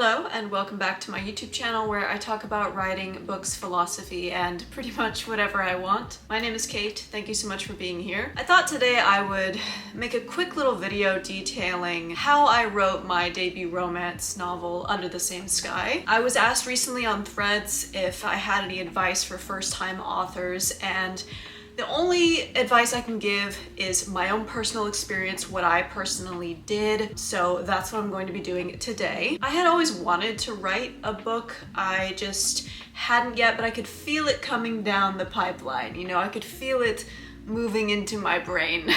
Hello and welcome back to my YouTube channel where I talk about writing, books, philosophy, and pretty much whatever I want. My name is Kate. Thank you so much for being here. I thought today I would make a quick little video detailing how I wrote my debut romance novel, Under the Same Sky. I was asked recently on Threads if I had any advice for first-time authors, and the only advice I can give is my own personal experience, what I personally did. So that's what I'm going to be doing today. I had always wanted to write a book. I just hadn't yet, but I could feel it coming down the pipeline. You know, I could feel it moving into my brain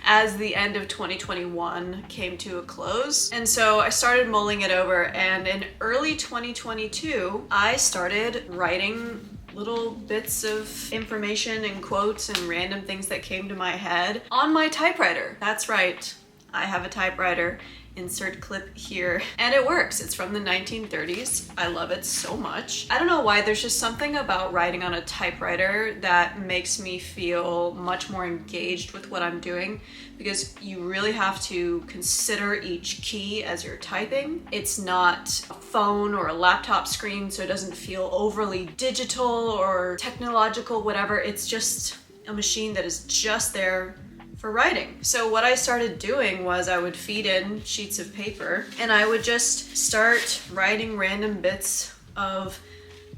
as the end of 2021 came to a close. And so I started mulling it over, and in early 2022, I started writing little bits of information and quotes and random things that came to my head on my typewriter. That's right, I have a typewriter. Insert clip here. And it works. It's from the 1930s. I love it so much. I don't know why, there's just something about writing on a typewriter that makes me feel much more engaged with what I'm doing, because you really have to consider each key as you're typing. It's not a phone or a laptop screen, so it doesn't feel overly digital or technological, whatever. It's just a machine that is just there for writing. So what I started doing was I would feed in sheets of paper and I would just start writing random bits of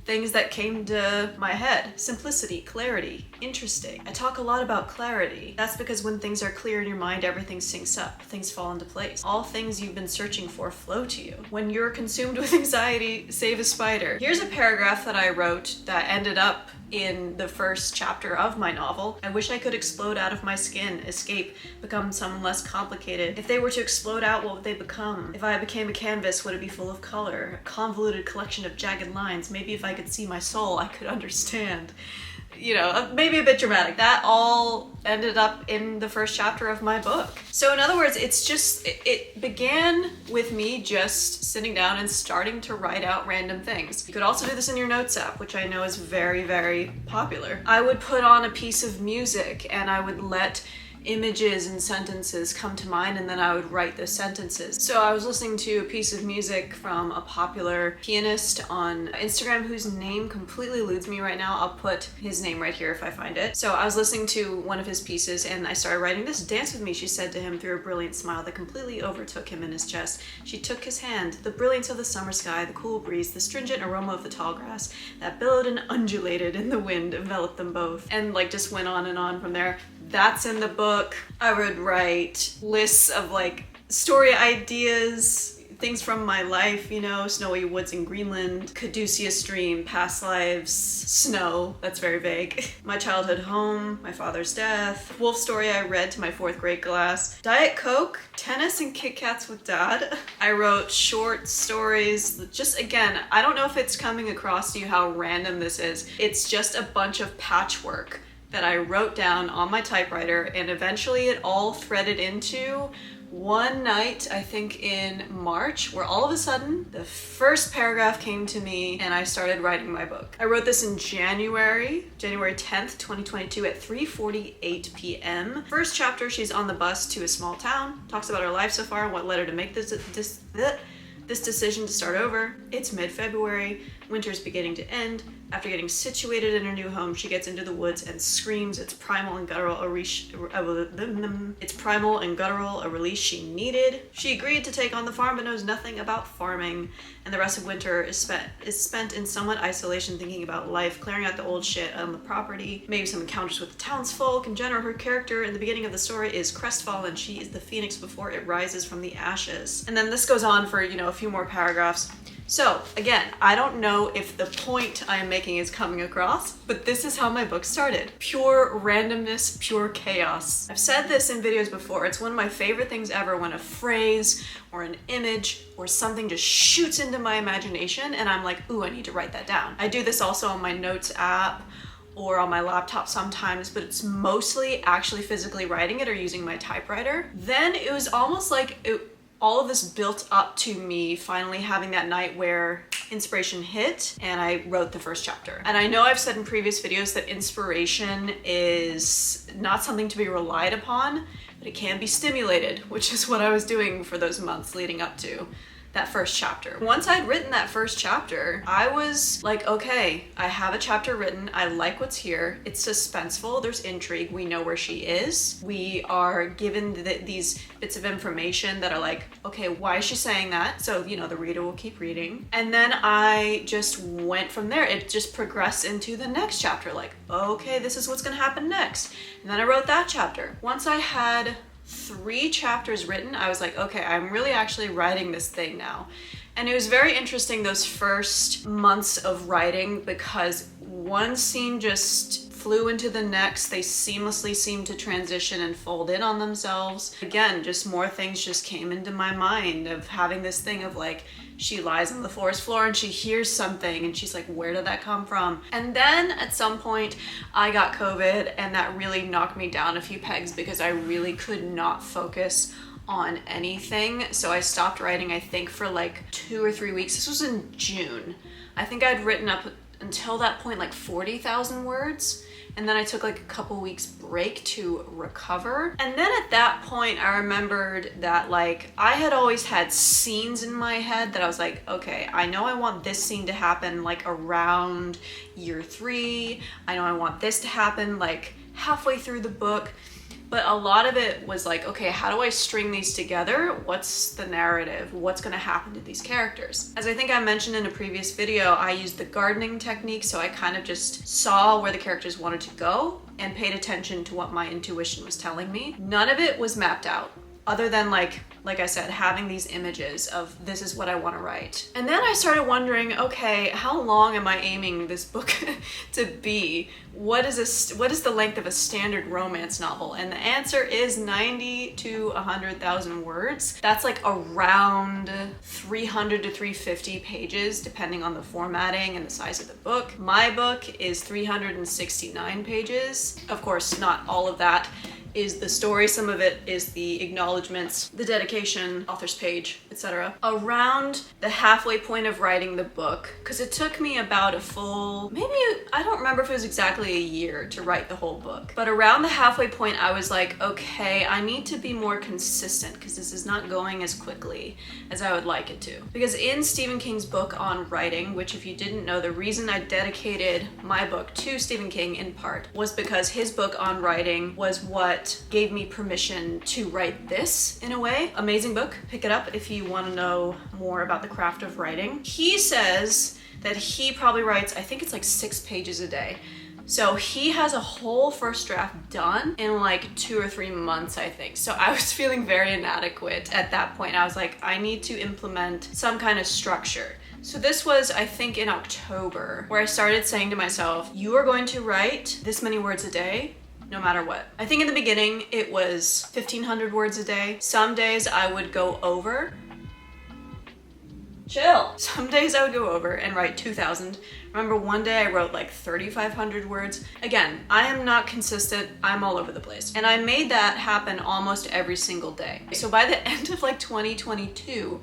things that came to my head. Simplicity, clarity, interesting. I talk a lot about clarity. That's because when things are clear in your mind, everything syncs up, things fall into place. All things you've been searching for flow to you. When you're consumed with anxiety, save a spider. Here's a paragraph that I wrote that ended up in the first chapter of my novel. I wish I could explode out of my skin, escape, become someone less complicated. If they were to explode out, what would they become? If I became a canvas, would it be full of color? A convoluted collection of jagged lines. Maybe if I could see my soul, I could understand. You know, maybe a bit dramatic. That all ended up in the first chapter of my book. So in other words, it began with me just sitting down and starting to write out random things. You could also do this in your notes app, which I know is very, very popular. I would put on a piece of music and I would let images and sentences come to mind, and then I would write the sentences. So I was listening to a piece of music from a popular pianist on Instagram whose name completely eludes me right now. I'll put his name right here if I find it. So I was listening to one of his pieces and I started writing this. "Dance with me," she said to him through a brilliant smile that completely overtook him in his chest. She took his hand. The brilliance of the summer sky, the cool breeze, the stringent aroma of the tall grass that billowed and undulated in the wind enveloped them both. And like just went on and on from there. That's in the book. I would write lists of like story ideas, things from my life, you know, snowy woods in Greenland, Caduceus stream, past lives, snow, that's very vague, my childhood home, my father's death, wolf story I read to my 4th grade class, Diet Coke, tennis and Kit Kats with Dad. I wrote short stories, just again, I don't know if it's coming across to you how random this is. It's just a bunch of patchwork that I wrote down on my typewriter, and eventually it all threaded into one night, I think in March, where all of a sudden the first paragraph came to me and I started writing my book. I wrote this in January 10th, 2022 at 3:48 p.m. First chapter, she's on the bus to a small town, talks about her life so far and what led her to make this decision to start over. It's mid-February, winter's beginning to end. After getting situated in her new home, she gets into the woods and screams its primal and guttural a release she needed. She agreed to take on the farm but knows nothing about farming, and the rest of winter is spent in somewhat isolation, thinking about life, clearing out the old shit on the property, maybe some encounters with the townsfolk. In general, her character in the beginning of the story is crestfallen. She is the phoenix before it rises from the ashes. And then this goes on for, you know, a few more paragraphs. So again, I don't know if the point I'm making is coming across, but this is how my book started. Pure randomness, pure chaos. I've said this in videos before. It's one of my favorite things ever when a phrase or an image or something just shoots into my imagination and I'm like, ooh, I need to write that down. I do this also on my notes app or on my laptop sometimes, but it's mostly actually physically writing it or using my typewriter. Then it was almost like all of this built up to me finally having that night where inspiration hit and I wrote the first chapter. And I know I've said in previous videos that inspiration is not something to be relied upon, but it can be stimulated, which is what I was doing for those months leading up to that first chapter. Once I'd written that first chapter, I was like, okay, I have a chapter written. I like what's here. It's suspenseful. There's intrigue. We know where she is. We are given these bits of information that are like, okay, why is she saying that? So, you know, the reader will keep reading. And then I just went from there. It just progressed into the next chapter. Like, okay, this is what's gonna happen next. And then I wrote that chapter. Once I had 3 chapters written, I was like, okay, I'm really actually writing this thing now. And it was very interesting those first months of writing because one scene just flew into the next. They seamlessly seemed to transition and fold in on themselves. Again, just more things just came into my mind of having this thing of like, she lies on the forest floor and she hears something and she's like, where did that come from? And then at some point I got COVID and that really knocked me down a few pegs because I really could not focus on anything. So I stopped writing, I think for like 2 or 3 weeks. This was in June. I think I'd written up until that point like 40,000 words. And then I took like a couple weeks break to recover. And then at that point, I remembered that like I had always had scenes in my head that I was like, okay, I know I want this scene to happen like around year 3. I know I want this to happen like halfway through the book. But a lot of it was like, okay, how do I string these together? What's the narrative? What's gonna happen to these characters? As I think I mentioned in a previous video, I used the gardening technique, so I kind of just saw where the characters wanted to go and paid attention to what my intuition was telling me. None of it was mapped out, other than like I said, having these images of this is what I want to write. And then I started wondering, okay, how long am I aiming this book to be? What is the length of a standard romance novel? And the answer is 90 to 100,000 words. That's like around 300 to 350 pages, depending on the formatting and the size of the book. My book is 369 pages. Of course, not all of that is the story. Some of it is the acknowledgements, the dedication, author's page, etc. Around the halfway point of writing the book, because it took me about a full, maybe, I don't remember if it was exactly a year to write the whole book, but around the halfway point I was like, okay, I need to be more consistent because this is not going as quickly as I would like it to. Because in Stephen King's book on writing, which if you didn't know, the reason I dedicated my book to Stephen King in part was because his book on writing was what gave me permission to write this in a way. Amazing book. Pick it up if you want to know more about the craft of writing. He says that he probably writes, I think it's like 6 pages a day. So he has a whole first draft done in like 2 or 3 months, I think. So I was feeling very inadequate at that point. I was like, I need to implement some kind of structure. So this was, I think, in October, where I started saying to myself, you are going to write this many words a day, no matter what. I think in the beginning it was 1,500 words a day. Some days I would go over. Chill. Some days I would go over and write 2,000. Remember one day I wrote like 3,500 words. Again, I am not consistent. I'm all over the place. And I made that happen almost every single day. So by the end of like 2022,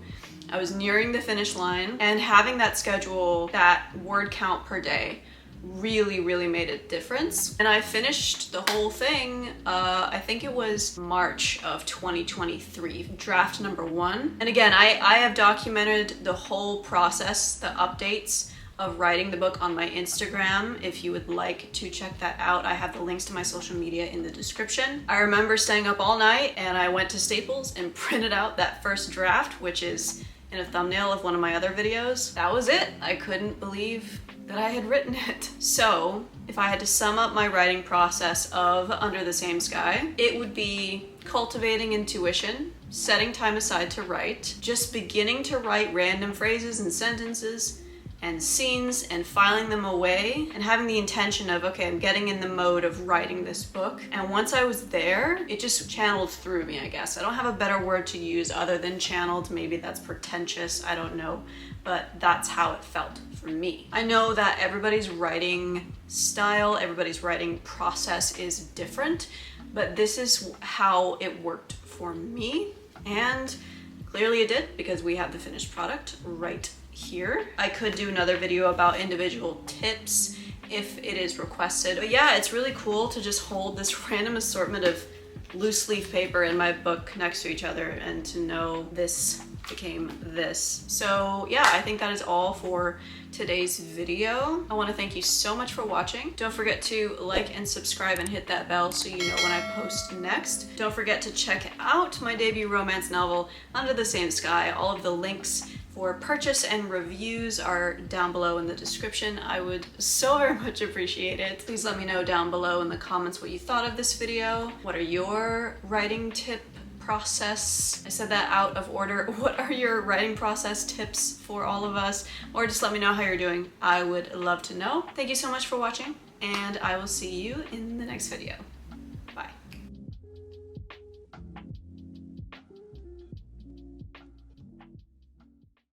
I was nearing the finish line, and having that schedule, that word count per day, really made a difference. And I finished the whole thing, I think it was March of 2023, draft number 1. And again, I have documented the whole process, the updates of writing the book on my Instagram. If you would like to check that out, I have the links to my social media in the description. I remember staying up all night and I went to Staples and printed out that first draft, which is in a thumbnail of one of my other videos. That was it. I couldn't believe that I had written it. So if I had to sum up my writing process of Under the Same Sky, it would be cultivating intuition, setting time aside to write, just beginning to write random phrases and sentences and scenes and filing them away and having the intention of, okay, I'm getting in the mode of writing this book. And once I was there, it just channeled through me, I guess. I don't have a better word to use other than channeled. Maybe that's pretentious, I don't know, but that's how it felt for me. I know that everybody's writing style, everybody's writing process is different, but this is how it worked for me. And clearly it did, because we have the finished product right here. I could do another video about individual tips if it is requested. But yeah, it's really cool to just hold this random assortment of loose leaf paper in my book next to each other and to know this became this. So yeah, I think that is all for today's video. I want to thank you so much for watching. Don't forget to like and subscribe and hit that bell so you know when I post next. Don't forget to check out my debut romance novel, Under the Same Sky. All of the links for purchase and reviews are down below in the description. I would so very much appreciate it. Please let me know down below in the comments what you thought of this video. What are your writing process? I said that out of order. What are your writing process tips for all of us? Or just let me know how you're doing. I would love to know. Thank you so much for watching, and I will see you in the next video.